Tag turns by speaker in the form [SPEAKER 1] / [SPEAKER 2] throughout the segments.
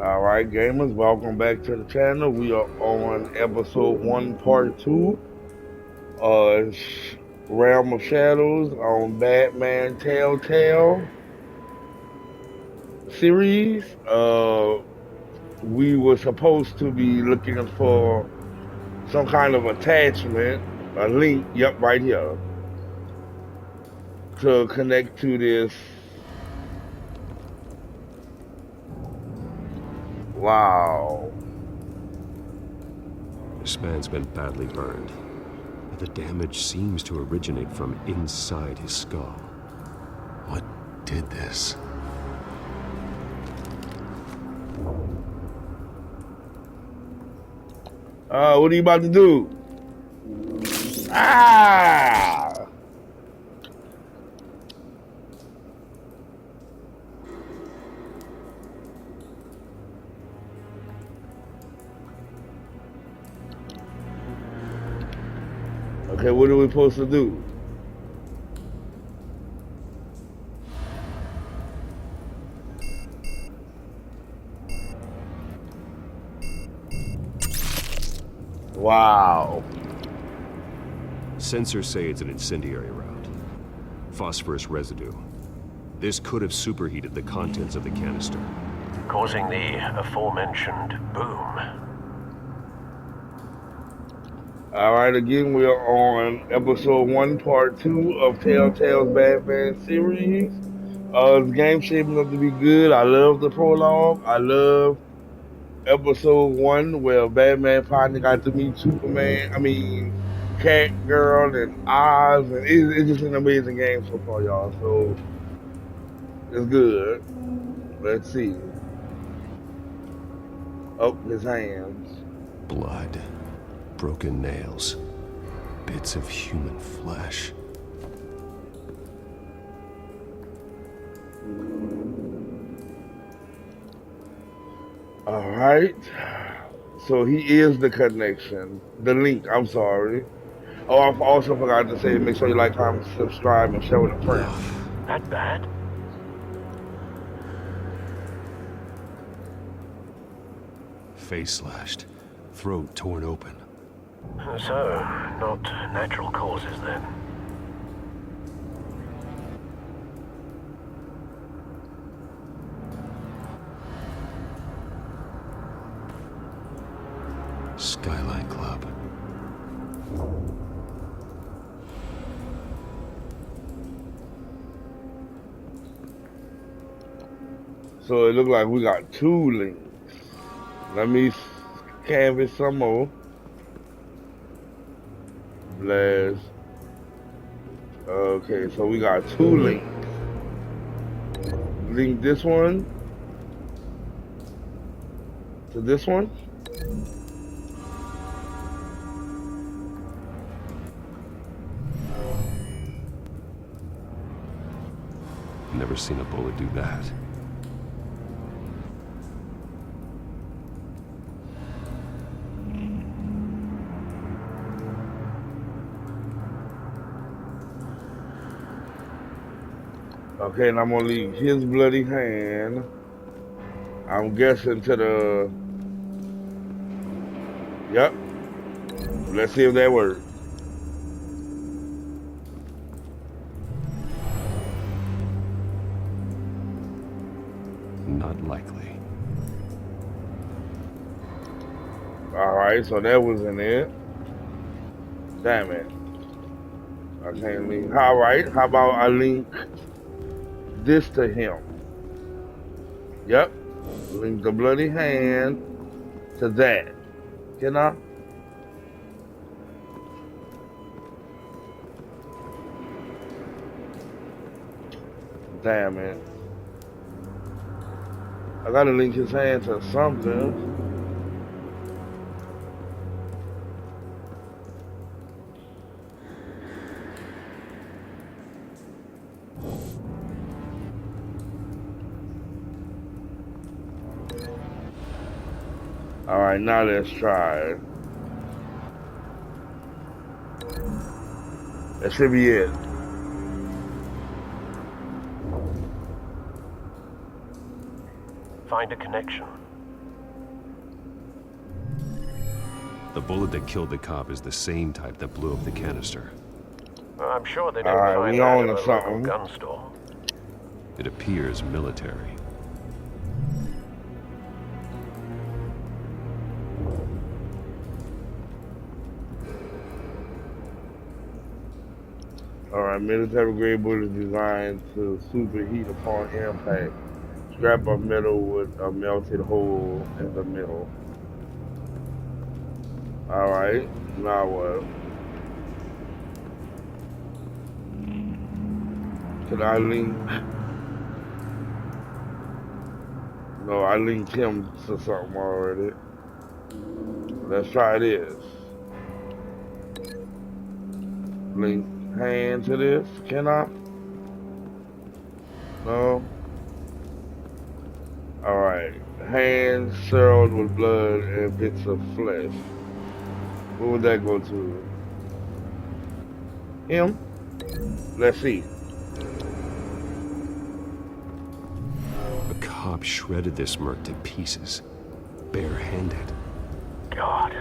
[SPEAKER 1] All right, gamers, welcome back to the channel. We are on episode 1, part 2, Realm of Shadows on Batman Telltale Series. We were supposed to be looking for some kind of attachment, a link, yep, right here, to connect to this. Wow.
[SPEAKER 2] This man's been badly burned, but the damage seems to originate from inside his skull. What did this?
[SPEAKER 1] What are you about to do? Ah! Okay, what are we supposed to do? Wow.
[SPEAKER 2] Sensors say it's an incendiary round. Phosphorus residue. This could have superheated the contents of the canister,
[SPEAKER 3] causing the aforementioned boom.
[SPEAKER 1] Alright, again, we are on episode 1, part 2 of Telltale's Batman series. This game shaping up to be good. I love the prologue. I love episode 1 where Batman finally got to meet Catgirl and Oz, and it's just an amazing game so far, y'all. So it's good. Let's see. Oh, his hands.
[SPEAKER 2] blood, broken nails, bits of human flesh.
[SPEAKER 1] All right. So he is the connection, the link. I'm sorry. Oh, I also forgot to say, make sure you like, comment, subscribe, and share with a friend.
[SPEAKER 3] That bad?
[SPEAKER 2] Face slashed, throat torn open.
[SPEAKER 3] So, not natural causes then.
[SPEAKER 2] Skyline Club.
[SPEAKER 1] So it looks like we got 2 links. Let me canvas some more. Blast. Okay, so we got 2 links. Link this one to this one.
[SPEAKER 2] Never seen a bullet do that.
[SPEAKER 1] Okay, and I'm gonna leave his bloody hand. I'm guessing to the. Yep. Let's see if that works.
[SPEAKER 2] Not likely.
[SPEAKER 1] Alright, so that was in it. Damn it. I can't link. Alright, how about I link this to him? Yep. Link the bloody hand to that. Can I? Damn it. I gotta link his hand to something. Alright, now let's try it. That should be it.
[SPEAKER 3] Find a connection.
[SPEAKER 2] The bullet that killed the cop is the same type that blew up the canister.
[SPEAKER 3] I'm sure they
[SPEAKER 1] All
[SPEAKER 3] don't
[SPEAKER 1] right,
[SPEAKER 3] find
[SPEAKER 1] we
[SPEAKER 3] that
[SPEAKER 1] on
[SPEAKER 3] in
[SPEAKER 1] to
[SPEAKER 3] a local
[SPEAKER 1] something.
[SPEAKER 3] gun store.
[SPEAKER 2] It appears military.
[SPEAKER 1] All right, military grade bullet designed to superheat upon impact. Scrap of metal with a melted hole in the middle. All right, now what? Can I link? No, I linked him to something already. Let's try this. Link hand to this. Can I? No. All right. Hands sealed with blood and bits of flesh. What would that go to? Him? Let's see.
[SPEAKER 2] A cop shredded this merc to pieces, barehanded.
[SPEAKER 3] God,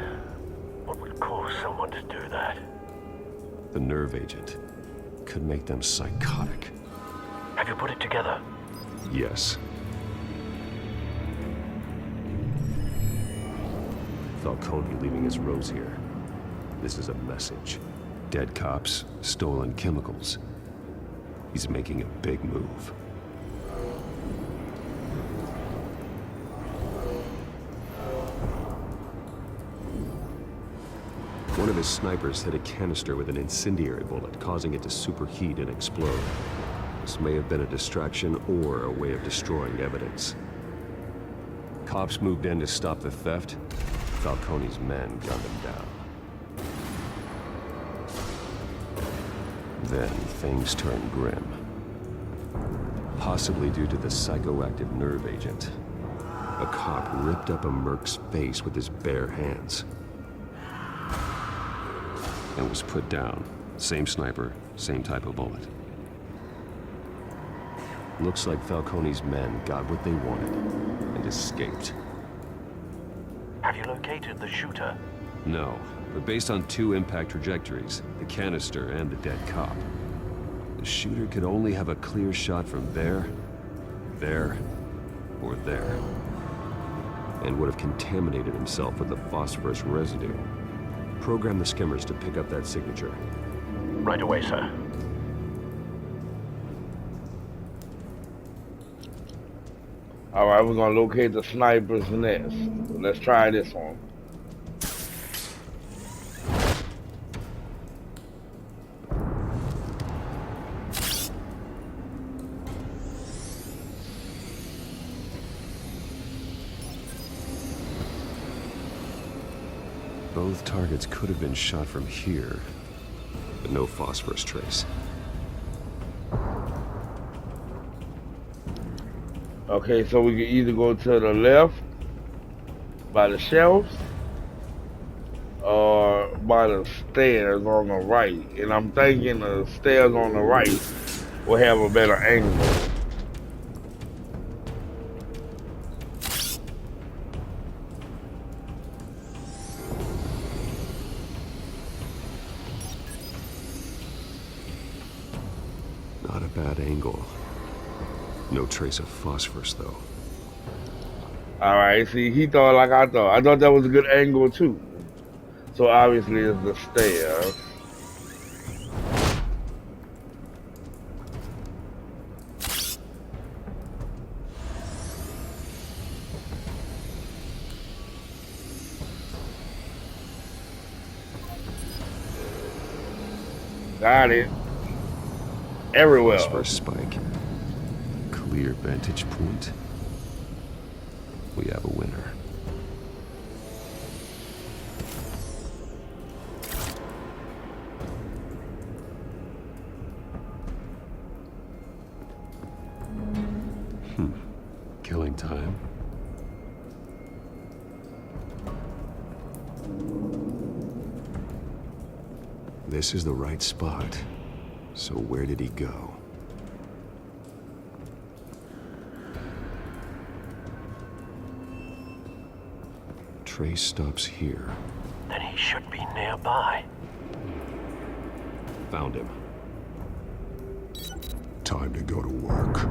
[SPEAKER 3] what would cause someone to do that?
[SPEAKER 2] The nerve agent could make them psychotic.
[SPEAKER 3] Have you put it together?
[SPEAKER 2] Yes. Falcone leaving his rose here. This is a message. Dead cops, stolen chemicals. He's making a big move. One of his snipers hit a canister with an incendiary bullet, causing it to superheat and explode. This may have been a distraction or a way of destroying evidence. Cops moved in to stop the theft. Falcone's men gunned him down. Then things turned grim. Possibly due to the psychoactive nerve agent. A cop ripped up a merc's face with his bare hands. And was put down. Same sniper, same type of bullet. Looks like Falcone's men got what they wanted and escaped.
[SPEAKER 3] Have you located the shooter?
[SPEAKER 2] No, but based on two impact trajectories, the canister and the dead cop, the shooter could only have a clear shot from there, or there, and would have contaminated himself with the phosphorus residue. Program the skimmers to pick up that signature.
[SPEAKER 3] Right away, sir.
[SPEAKER 1] All right, we're gonna locate the sniper's nest. Let's try this one.
[SPEAKER 2] Both targets could have been shot from here, but no phosphorus trace.
[SPEAKER 1] Okay, so we can either go to the left by the shelves or by the stairs on the right. And I'm thinking the stairs on the right will have a better angle.
[SPEAKER 2] Not a bad angle. No trace of phosphorus, though.
[SPEAKER 1] All right, see, he thought like I thought. I thought that was a good angle too. So obviously it's the stairs. Got it. Everywhere.
[SPEAKER 2] Phosphorus spike. Clear vantage point. We have a winner. Killing time. This is the right spot. So where did he go? Trace stops here.
[SPEAKER 3] Then should be nearby.
[SPEAKER 2] Found him.
[SPEAKER 4] Time to go to work.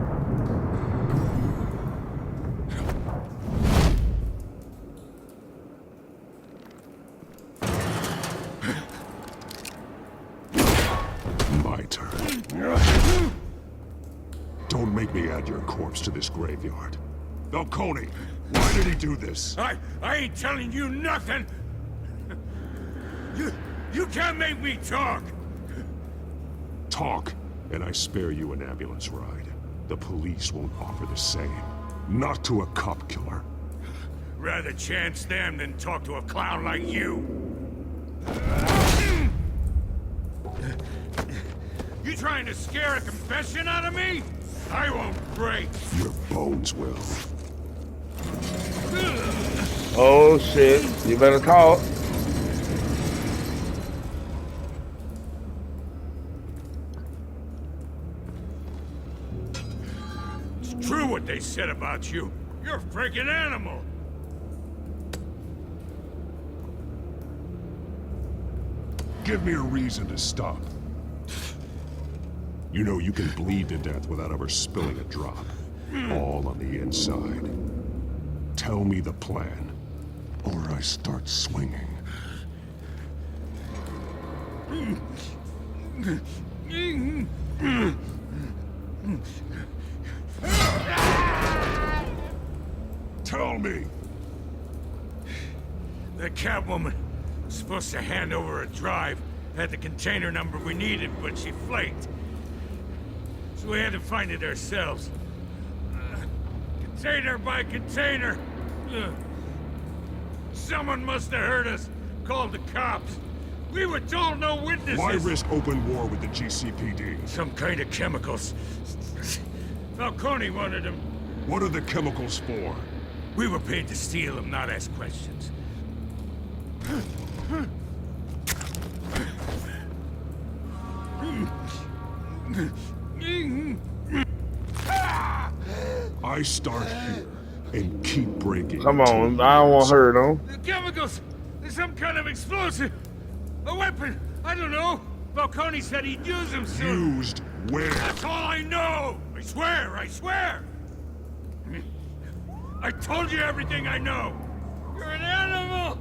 [SPEAKER 4] My turn. Don't make me add your corpse to this graveyard. Falcone, why did he do this?
[SPEAKER 5] I ain't telling you nothing! You can't make me talk!
[SPEAKER 4] Talk, and I spare you an ambulance ride. The police won't offer the same. Not to a cop killer.
[SPEAKER 5] Rather chance them than talk to a clown like you. You trying to scare a confession out of me? I won't break.
[SPEAKER 4] Your bones will.
[SPEAKER 1] Oh shit, you better talk.
[SPEAKER 5] It's true what they said about you. You're a freaking animal.
[SPEAKER 4] Give me a reason to stop. You know you can bleed to death without ever spilling a drop. All on the inside. Tell me the plan, or I start swinging. Tell me!
[SPEAKER 5] The Catwoman was supposed to hand over a drive. Had the container number we needed, but she flaked. So we had to find it ourselves. Container by container. Someone must have heard us. Called the cops. We were told no witnesses.
[SPEAKER 4] Why risk open war with the GCPD?
[SPEAKER 5] Some kind of chemicals. Falcone wanted them.
[SPEAKER 4] What are the chemicals for?
[SPEAKER 5] We were paid to steal them, not ask questions.
[SPEAKER 4] I start here and keep breaking.
[SPEAKER 1] Come on, I don't want her though.
[SPEAKER 5] The chemicals! There's some kind of explosive! A weapon! I don't know! Falcone said he'd use them soon!
[SPEAKER 4] Used where?
[SPEAKER 5] That's all I know! I swear, I swear! I told you everything I know! You're an animal!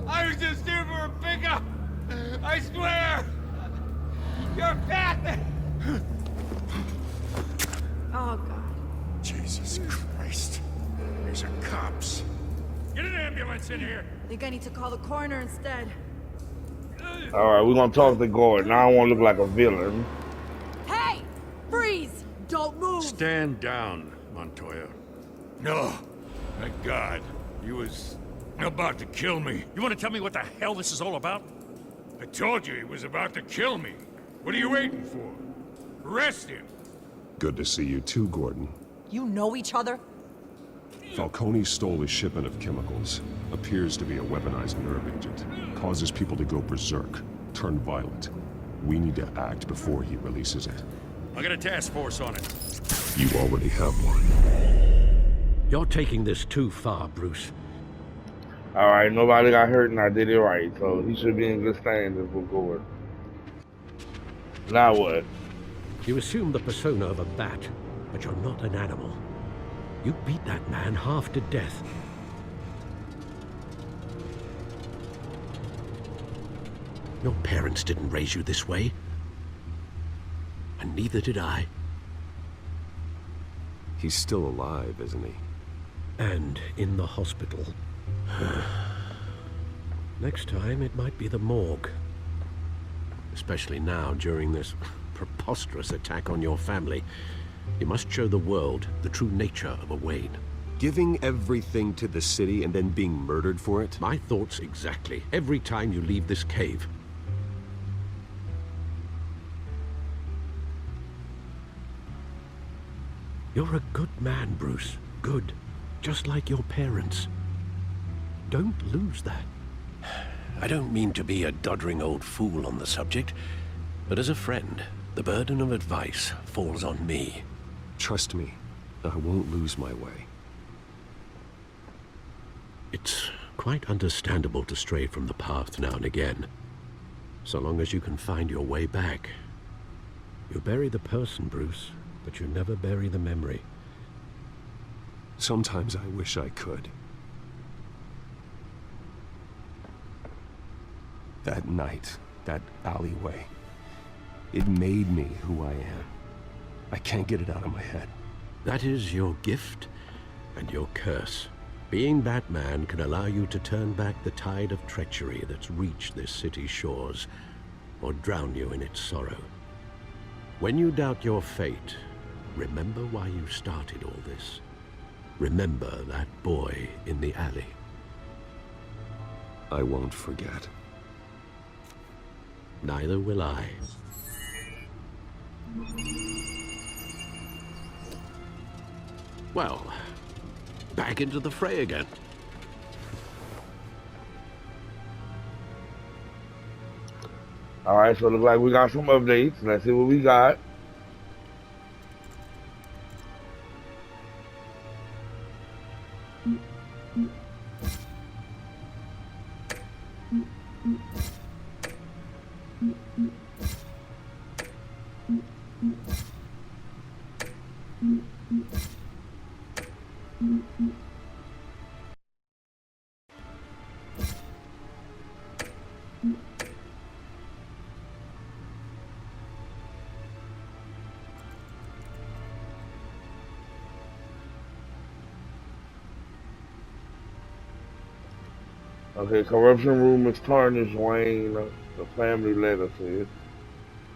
[SPEAKER 5] I was just here for a pickup! I swear! You're fat!
[SPEAKER 6] Oh, God.
[SPEAKER 5] Jesus Christ. These are cops. Get an ambulance in here!
[SPEAKER 6] Think I need to call the coroner instead.
[SPEAKER 1] Alright, we're gonna talk to Gordon. I don't wanna look like a villain.
[SPEAKER 6] Hey! Freeze! Don't move!
[SPEAKER 7] Stand down, Montoya.
[SPEAKER 5] No. Thank God. He was about to kill me.
[SPEAKER 7] You want to tell me what the hell this is all about?
[SPEAKER 5] I told you he was about to kill me. What are you waiting for? Arrest him.
[SPEAKER 4] Good to see you too, Gordon.
[SPEAKER 6] You know each other?
[SPEAKER 4] Falcone stole a shipment of chemicals. Appears to be a weaponized nerve agent. Causes people to go berserk, turn violent. We need to act before he releases it.
[SPEAKER 7] I got a task force on it.
[SPEAKER 4] You already have one.
[SPEAKER 8] You're taking this too far, Bruce.
[SPEAKER 1] Alright, nobody got hurt and I did it right, so he should be in good standings with Gordon. Now what?
[SPEAKER 8] You assume the persona of a bat, but you're not an animal. You beat that man half to death. Your parents didn't raise you this way. And neither did I.
[SPEAKER 2] He's still alive, isn't he?
[SPEAKER 8] And in the hospital. Next time, it might be the morgue. Especially now, during this preposterous attack on your family. You must show the world the true nature of a Wayne.
[SPEAKER 2] Giving everything to the city and then being murdered for it?
[SPEAKER 8] My thoughts exactly. Every time you leave this cave. You're a good man, Bruce. Good. Just like your parents. Don't lose that. I don't mean to be a doddering old fool on the subject, but as a friend, the burden of advice falls on me.
[SPEAKER 2] Trust me, I won't lose my way.
[SPEAKER 8] It's quite understandable to stray from the path now and again, so long as you can find your way back. You bury the person, Bruce, but you never bury the memory.
[SPEAKER 2] Sometimes I wish I could. That night, that alleyway, it made me who I am. I can't get it out of my head.
[SPEAKER 8] That is your gift and your curse. Being Batman can allow you to turn back the tide of treachery that's reached this city's shores, or drown you in its sorrow. When you doubt your fate, remember why you started all this. Remember that boy in the alley.
[SPEAKER 2] I won't forget.
[SPEAKER 8] Neither will I. Well, back into the fray again.
[SPEAKER 1] Alright, so it looks like we got some updates. Let's see what we got. Okay, corruption rumors tarnish Wayne, the family letter says.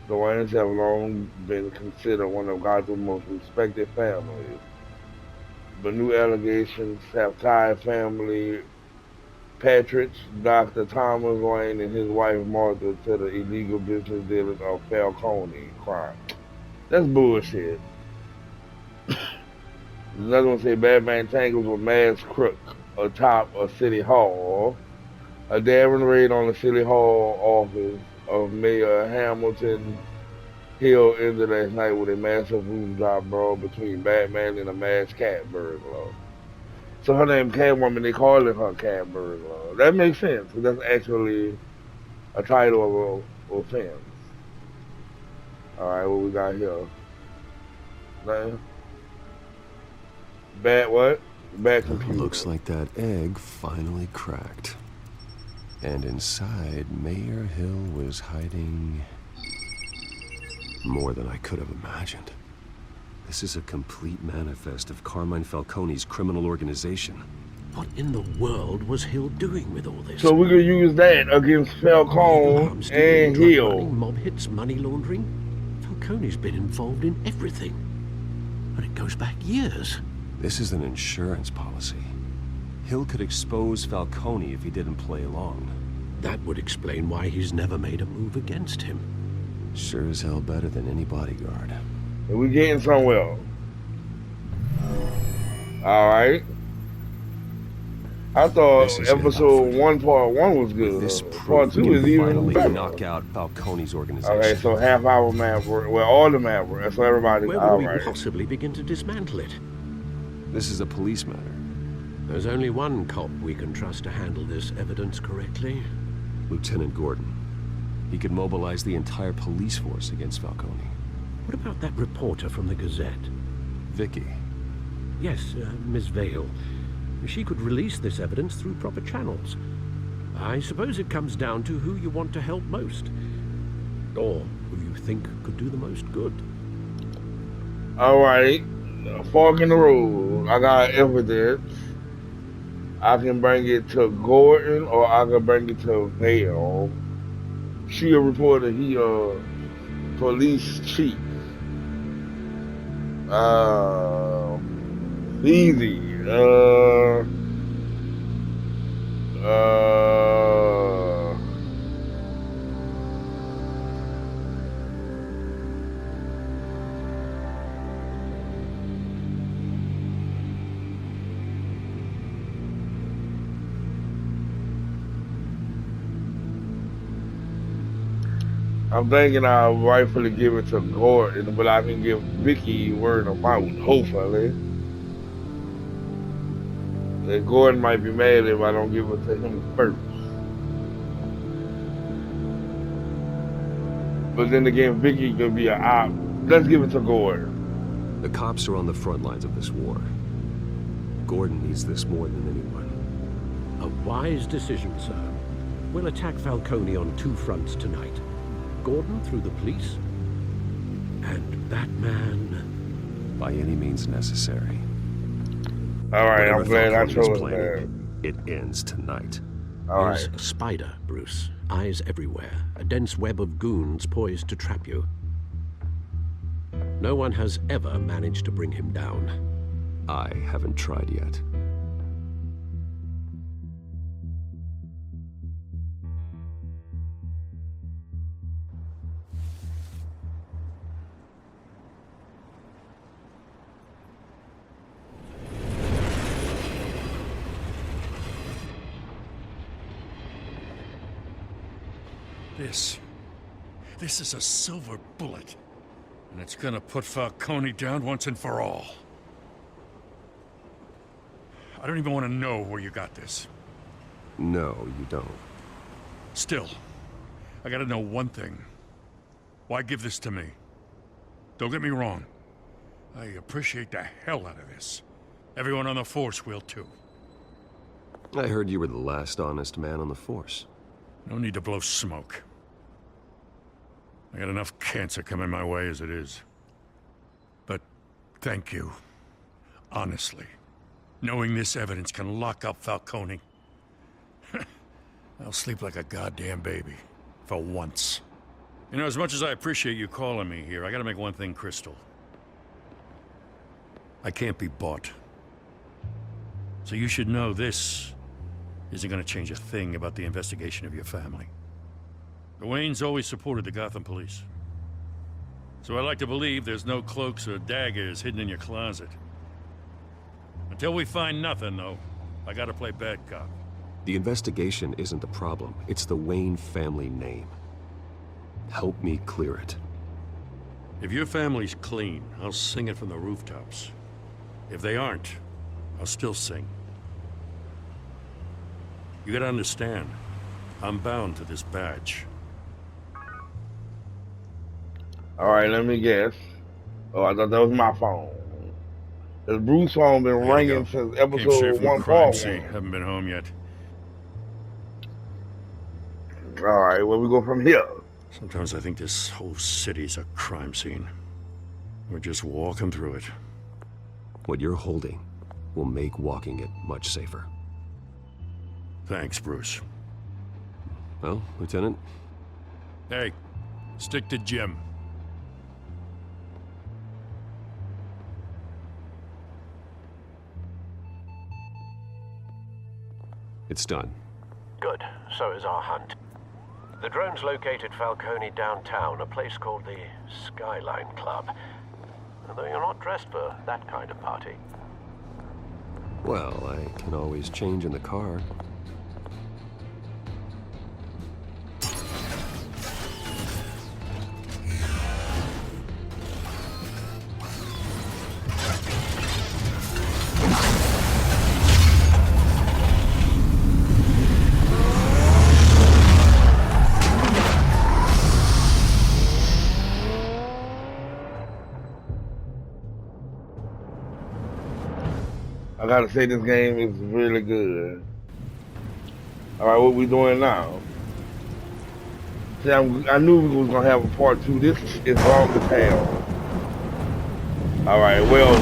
[SPEAKER 1] The Waynes have long been considered one of Gotham's most respected families. But new allegations have tied family Patrick, Dr. Thomas Wayne, and his wife Martha to the illegal business dealings of Falcone crime. That's bullshit. Another one say Batman tangles with masked crook atop a city hall. A daring raid on the city hall office of Mayor Hamilton Hill ended last night with a massive roof drop brawl between Batman and a masked cat burglar. So her name Catwoman, they call it her cat burglar. That makes sense, because that's actually a title of an offense. Alright, what we got here? Nothing? Bat what? Bat computer.
[SPEAKER 2] Looks like that egg finally cracked. And inside, Mayor Hill was hiding more than I could have imagined. This is a complete manifest of Carmine Falcone's criminal organization.
[SPEAKER 8] What in the world was Hill doing with all this?
[SPEAKER 1] So we could use that against Falcone and Hill.
[SPEAKER 8] Mob hits, money laundering. Falcone's been involved in everything. But it goes back years.
[SPEAKER 2] This is an insurance policy. Hill could expose Falcone if he didn't play along.
[SPEAKER 8] That would explain why he's never made a move against him.
[SPEAKER 2] Sure as hell better than any bodyguard.
[SPEAKER 1] And we getting somewhere. Alright. I thought episode 1 part 1 was good.
[SPEAKER 2] This
[SPEAKER 1] Part 2 is even
[SPEAKER 2] finally
[SPEAKER 1] better.
[SPEAKER 2] knock out Falcone's organization.
[SPEAKER 1] Okay, so half hour map work. Well, all the map work. So everybody.
[SPEAKER 8] Where will we possibly begin to dismantle it?
[SPEAKER 2] This is a police matter.
[SPEAKER 8] There's only one cop we can trust to handle this evidence correctly.
[SPEAKER 2] Lieutenant Gordon. He could mobilize the entire police force against Falcone.
[SPEAKER 8] What about that reporter from the Gazette?
[SPEAKER 2] Vicky.
[SPEAKER 8] Yes, Miss Vale. She could release this evidence through proper channels. I suppose it comes down to who you want to help most. Or who you think could do the most good.
[SPEAKER 1] Alright. Fork in the road. I got evidence. I can bring it to Gordon or I can bring it to Vale. She a reporter, he a police chief. Easy. I'm thinking I'll rightfully give it to Gordon, but I can give Vicky word of mouth, hopefully. Gordon might be mad if I don't give it to him first. But then again, Vicky could be an op. Let's give it to Gordon.
[SPEAKER 2] The cops are on the front lines of this war. Gordon needs this more than anyone.
[SPEAKER 8] A wise decision, sir. We'll attack Falcone on two fronts tonight. Gordon through the police, and that man...
[SPEAKER 2] By any means necessary.
[SPEAKER 1] All right, I'm
[SPEAKER 2] Whatever
[SPEAKER 1] glad I
[SPEAKER 2] Falcone is
[SPEAKER 1] chose
[SPEAKER 2] planning,
[SPEAKER 1] that.
[SPEAKER 2] it ends tonight.
[SPEAKER 1] All
[SPEAKER 8] There's
[SPEAKER 1] right.
[SPEAKER 8] a spider, Bruce. Eyes everywhere. A dense web of goons poised to trap you. No one has ever managed to bring him down.
[SPEAKER 2] I haven't tried yet.
[SPEAKER 7] This is a silver bullet. And it's gonna put Falcone down once and for all. I don't even want to know where you got this.
[SPEAKER 2] No, you don't.
[SPEAKER 7] Still, I gotta know one thing. Why give this to me? Don't get me wrong. I appreciate the hell out of this. Everyone on the force will too.
[SPEAKER 2] I heard you were the last honest man on the force.
[SPEAKER 7] No need to blow smoke. I got enough cancer coming my way as it is. But thank you. Honestly. Knowing this evidence can lock up Falcone. I'll sleep like a goddamn baby. For once. You know, as much as I appreciate you calling me here, I gotta make one thing crystal. I can't be bought. So you should know this isn't gonna change a thing about the investigation of your family. The Waynes always supported the Gotham police. So I like to believe there's no cloaks or daggers hidden in your closet. Until we find nothing, though, I gotta play bad cop.
[SPEAKER 2] The investigation isn't the problem. It's the Wayne family name. Help me clear it.
[SPEAKER 7] If your family's clean, I'll sing it from the rooftops. If they aren't, I'll still sing. You gotta understand, I'm bound to this badge.
[SPEAKER 1] All right, let me guess. Oh, I thought that was my phone. The Bruce phone been
[SPEAKER 7] There you
[SPEAKER 1] ringing
[SPEAKER 7] go.
[SPEAKER 1] since
[SPEAKER 7] Came straight
[SPEAKER 1] episode
[SPEAKER 7] from the
[SPEAKER 1] 1
[SPEAKER 7] crime
[SPEAKER 1] part
[SPEAKER 7] scene.
[SPEAKER 1] 1.
[SPEAKER 7] Haven't been home yet.
[SPEAKER 1] All right, where we go from here?
[SPEAKER 7] Sometimes I think this whole city's a crime scene. We're just walking through it.
[SPEAKER 2] What you're holding will make walking it much safer.
[SPEAKER 7] Thanks, Bruce.
[SPEAKER 2] Well, Lieutenant,
[SPEAKER 7] Hey, stick to Jim.
[SPEAKER 2] it's done.
[SPEAKER 8] Good. So is our hunt. The drones located Falcone downtown, a place called the Skyline Club. Although you're not dressed for that kind of party.
[SPEAKER 2] Well, I can always change in the car.
[SPEAKER 1] I gotta say this game is really good. All right, what we doing now? See, I knew we was gonna have a part 2. This is long to tell. All right, well.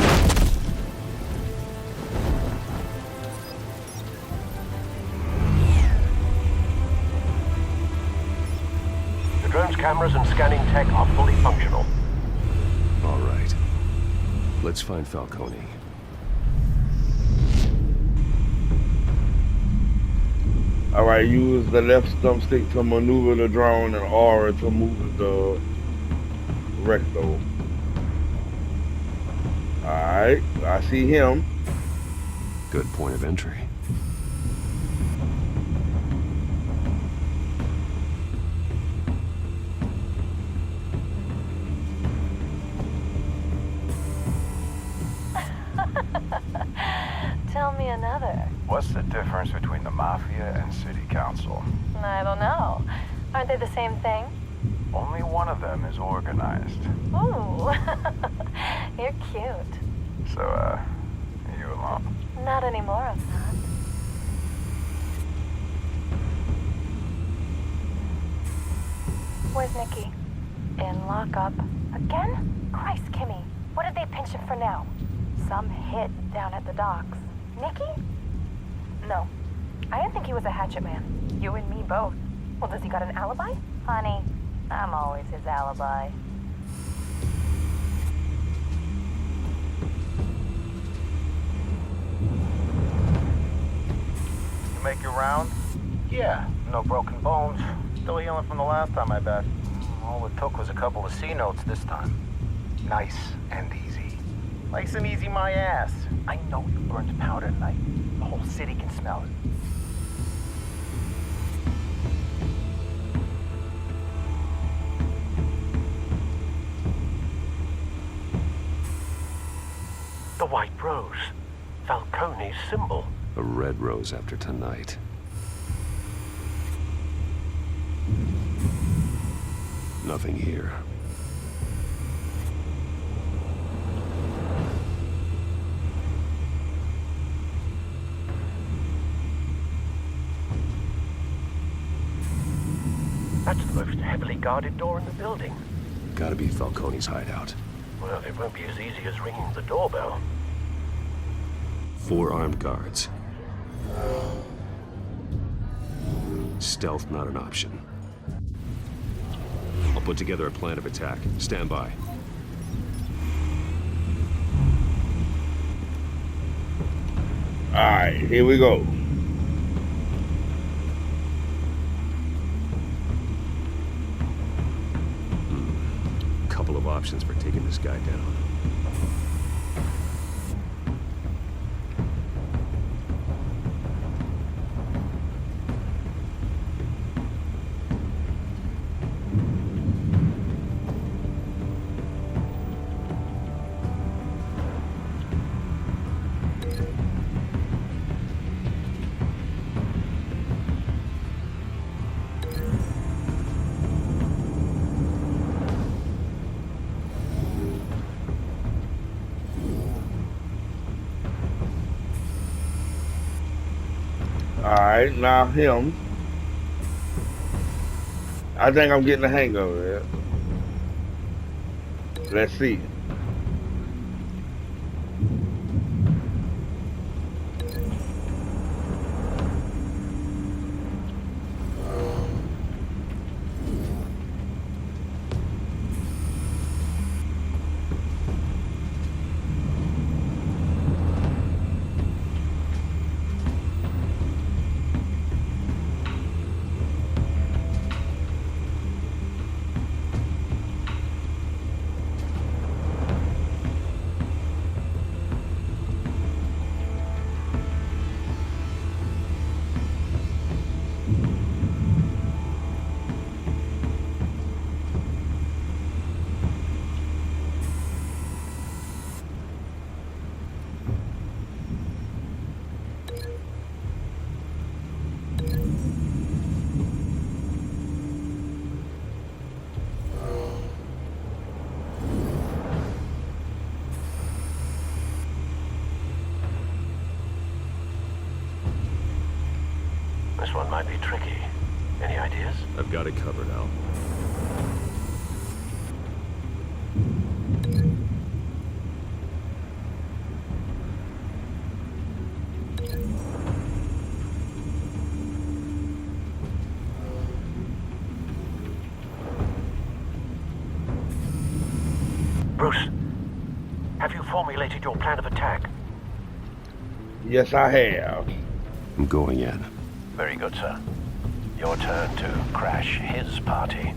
[SPEAKER 8] The drone's cameras and scanning tech are fully functional.
[SPEAKER 2] All right. Let's find Falcone.
[SPEAKER 1] All right, use the left thumbstick to maneuver the drone and R to move the recto. All right, I see him.
[SPEAKER 2] Good point of entry.
[SPEAKER 9] Tell me another. What's the difference between the Mafia and City Council?
[SPEAKER 10] I don't know. Aren't they the same thing?
[SPEAKER 9] Only one of them is organized.
[SPEAKER 10] Ooh, you're cute.
[SPEAKER 9] So, are you alone?
[SPEAKER 10] Not anymore, I'm not. Where's Nikki? In lockup. Again? Christ, Kimmy. What did they pinch him for now? Some hit down at the docks. Nikki? No. I didn't think he was a hatchet man. You and me both. Well, does he got an alibi? Honey, I'm always his alibi.
[SPEAKER 9] You make your round? Yeah, no broken bones. Still healing from the last time, I bet. All it took was a couple of C notes this time. Nice and easy. Nice and easy my ass. I know you burned powder tonight. The whole city can smell it.
[SPEAKER 8] The white rose. Falcone's symbol.
[SPEAKER 2] A red rose after tonight. Nothing here.
[SPEAKER 8] That's the most heavily guarded door in the building.
[SPEAKER 2] Gotta be Falcone's hideout.
[SPEAKER 8] Well, it won't be as easy as ringing the doorbell.
[SPEAKER 2] 4 armed guards. Stealth not an option. I'll put together a plan of attack. Stand by.
[SPEAKER 1] Alright, here we go.
[SPEAKER 2] Couple of options for taking this guy down.
[SPEAKER 1] Alright, now him. I think I'm getting the hang of it. Let's see.
[SPEAKER 8] This one might be tricky. Any ideas?
[SPEAKER 2] I've got it covered, Al.
[SPEAKER 8] Bruce, have you formulated your plan of attack?
[SPEAKER 1] Yes, I have.
[SPEAKER 2] I'm going in.
[SPEAKER 8] Very good, sir. Your turn to crash his party.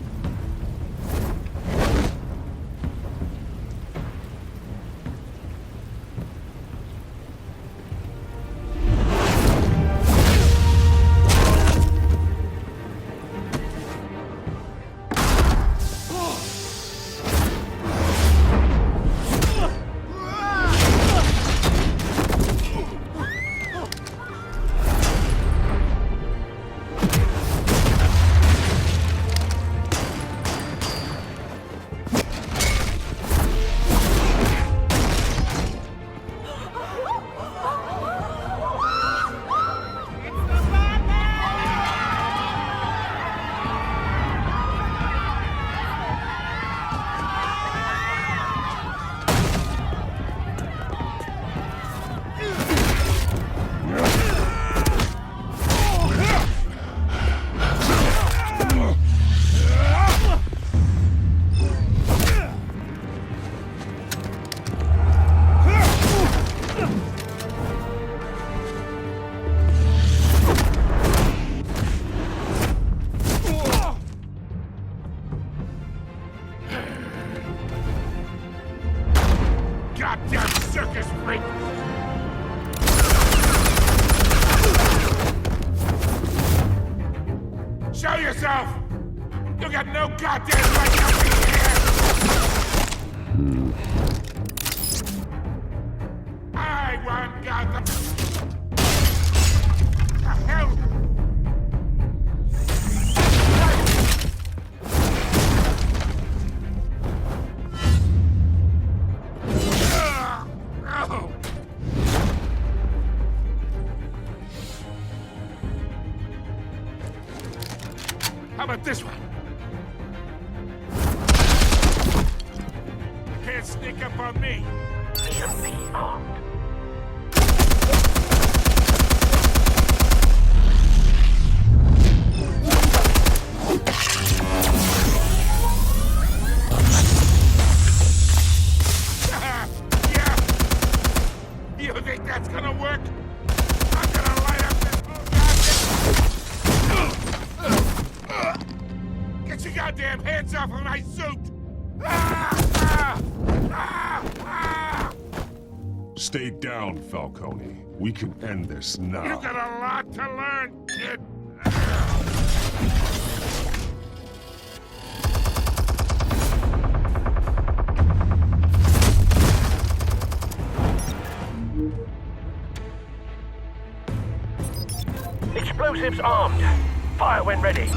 [SPEAKER 5] circus freak! Show yourself! You got no goddamn right to be here! I want Gotham! The hell? How about this one? You can't sneak up on me.
[SPEAKER 3] EMP armed.
[SPEAKER 5] Yeah. You think that's gonna work? I'm gonna light up this whole goddamn... Get your goddamn hands off of my suit!
[SPEAKER 4] Stay down, Falcone. We can end this now.
[SPEAKER 5] You got a lot to learn, kid.
[SPEAKER 3] Explosives armed. Fire when ready.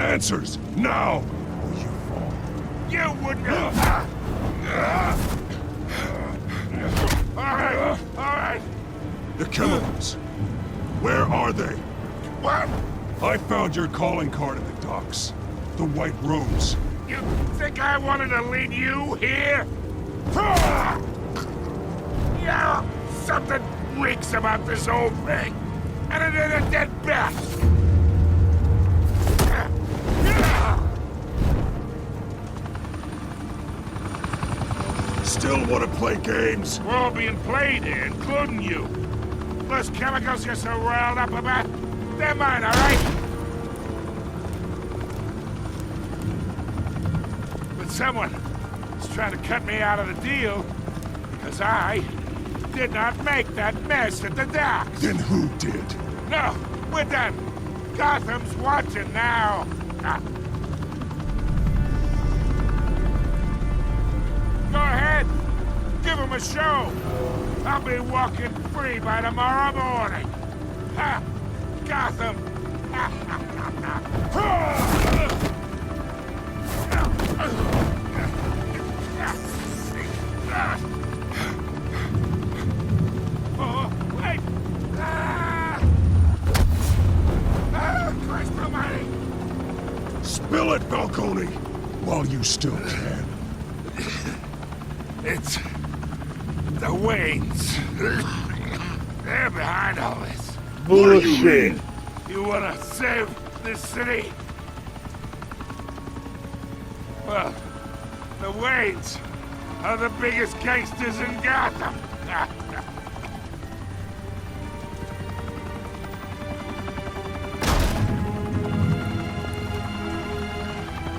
[SPEAKER 4] Answers, now! Or you fall.
[SPEAKER 5] You wouldn't have... All right.
[SPEAKER 4] The chemicals. Where are they?
[SPEAKER 5] What?
[SPEAKER 4] I found your calling card at the docks. The White Rose.
[SPEAKER 5] You think I wanted to lead you here? Yeah, something reeks about this whole thing. And it is a dead bat.
[SPEAKER 4] Still want to play games?
[SPEAKER 5] We're all being played here, including you. Those chemicals you're so riled up about, they're mine, all right? But someone is trying to cut me out of the deal because I did not make that mess at the docks.
[SPEAKER 4] Then who did?
[SPEAKER 5] No, we're done. Gotham's watching now. Go ahead. Give him a show. I'll be walking free by tomorrow morning. Ha! Gotham. Oh, wait. Christ almighty.
[SPEAKER 4] Spill it, Falcone! While you still can.
[SPEAKER 5] It's the Waynes. They're behind all this.
[SPEAKER 1] Bullshit.
[SPEAKER 5] You wanna save this city? Well, the Waynes are the biggest gangsters in Gotham.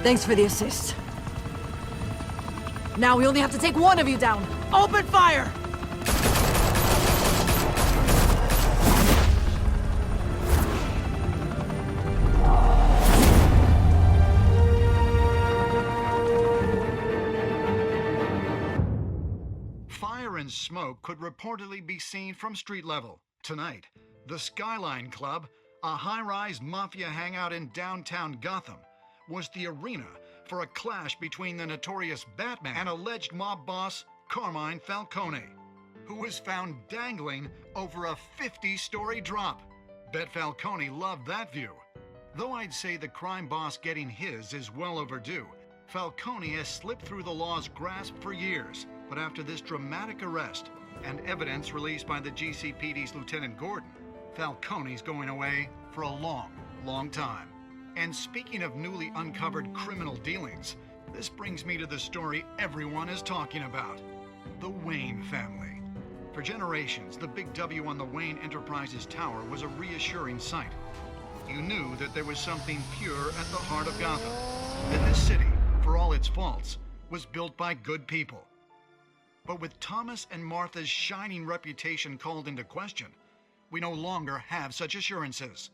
[SPEAKER 6] Thanks for the assist. Now we only have to take one of you down. Open fire!
[SPEAKER 11] Fire and smoke could reportedly be seen from street level. Tonight, the Skyline Club, a high-rise mafia hangout in downtown Gotham, was the arena for a clash between the notorious Batman and alleged mob boss Carmine Falcone, who was found dangling over a 50-story drop. Bet Falcone loved that view. Though I'd say the crime boss getting his is well overdue, Falcone has slipped through the law's grasp for years, But after this dramatic arrest and evidence released by the GCPD's Lieutenant Gordon, Falcone's going away for a long, long time. And speaking of newly uncovered criminal dealings, this brings me to the story everyone is talking about: the Wayne family. For generations, the big W on the Wayne Enterprises Tower was a reassuring sight. You knew that there was something pure at the heart of Gotham, that this city, for all its faults, was built by good people. But with Thomas and Martha's shining reputation called into question, we no longer have such assurances.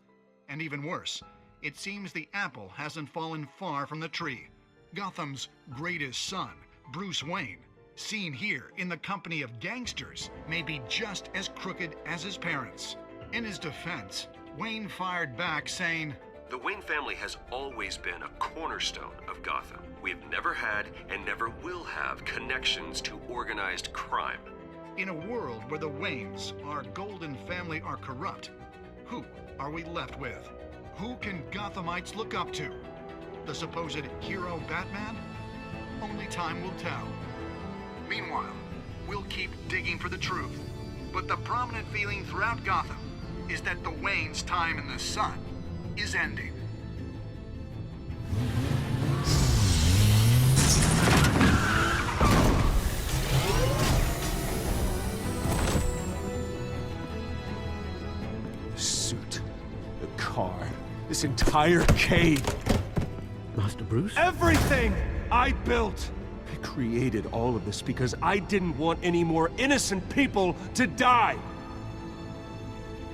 [SPEAKER 11] And even worse, it seems the apple hasn't fallen far from the tree. Gotham's greatest son, Bruce Wayne, seen here in the company of gangsters, may be just as crooked as his parents. In his defense, Wayne fired back saying,
[SPEAKER 2] "The Wayne family has always been a cornerstone of Gotham. We have never had and never will have connections to organized crime."
[SPEAKER 11] In a world where the Waynes, our golden family, are corrupt, who are we left with? Who can Gothamites look up to? The supposed hero Batman? Only time will tell. Meanwhile, we'll keep digging for the truth. But the prominent feeling throughout Gotham is that the Waynes' time in the sun is ending.
[SPEAKER 8] The suit, the car, this entire cave. Master Bruce? Everything I built! I created all of this because I didn't want any more innocent people to die!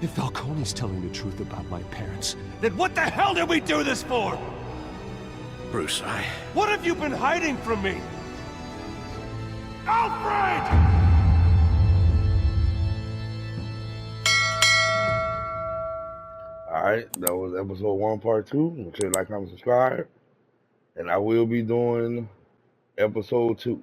[SPEAKER 8] If Falcone's telling the truth about my parents, then what the hell did we do this for? Bruce, What have you been hiding from me? Alfred!
[SPEAKER 1] Alright, that was episode 1, part 2. Make sure you like, comment, subscribe. And I will be doing episode 2.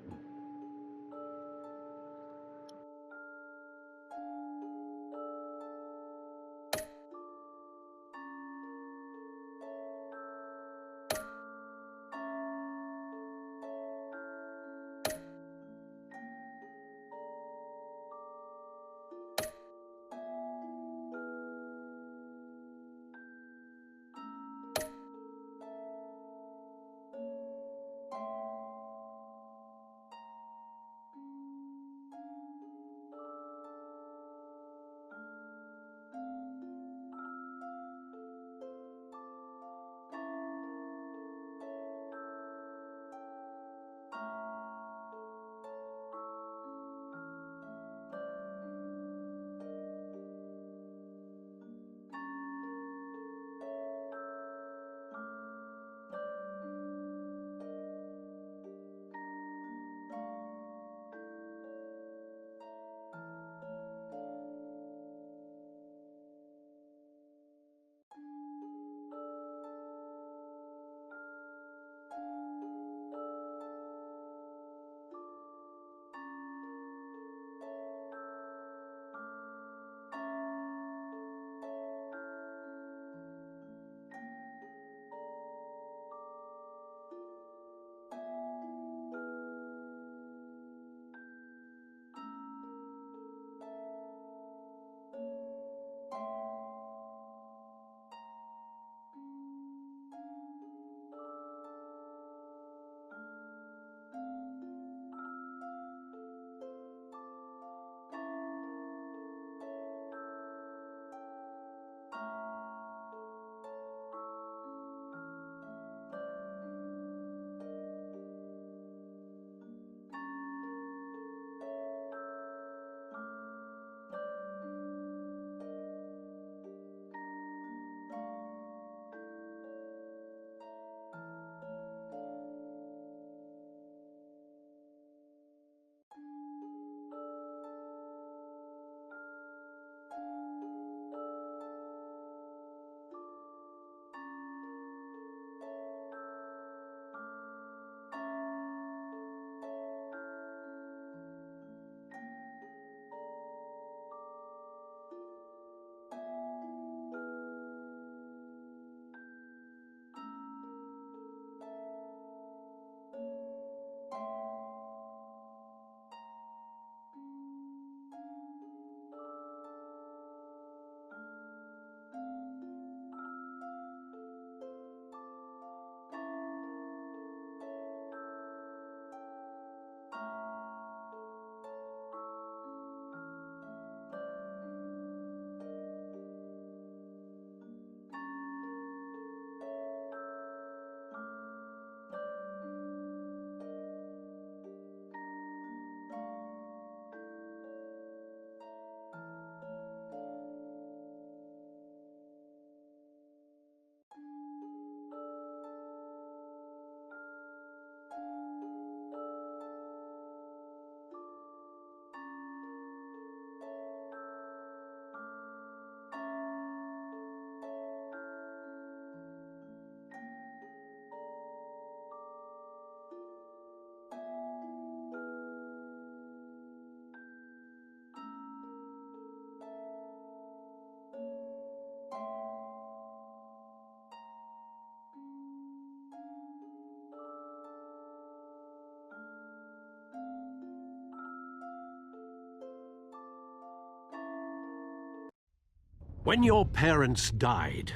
[SPEAKER 8] When your parents died,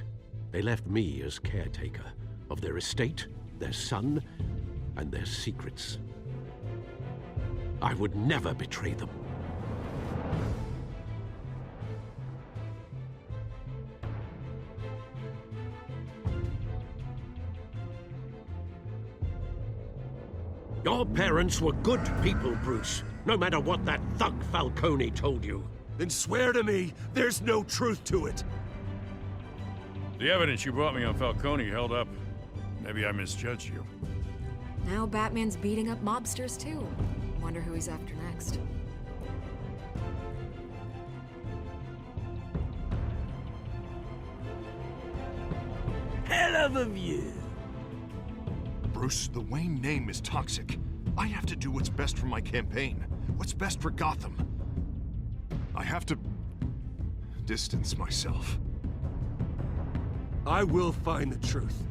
[SPEAKER 8] they left me as caretaker of their estate, their son, and their secrets. I would never betray them. Your parents were good people, Bruce, no matter what that thug Falcone told you.
[SPEAKER 12] Then swear to me there's no truth to it.
[SPEAKER 7] The evidence you brought me on Falcone held up. Maybe I misjudged you.
[SPEAKER 13] Now Batman's beating up mobsters too. Wonder who he's after next.
[SPEAKER 12] Hell of a view. Bruce, the Wayne name is toxic. I have to do what's best for my campaign. What's best for Gotham. I have to distance myself. I will find the truth.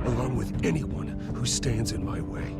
[SPEAKER 12] Along with anyone who stands in my way.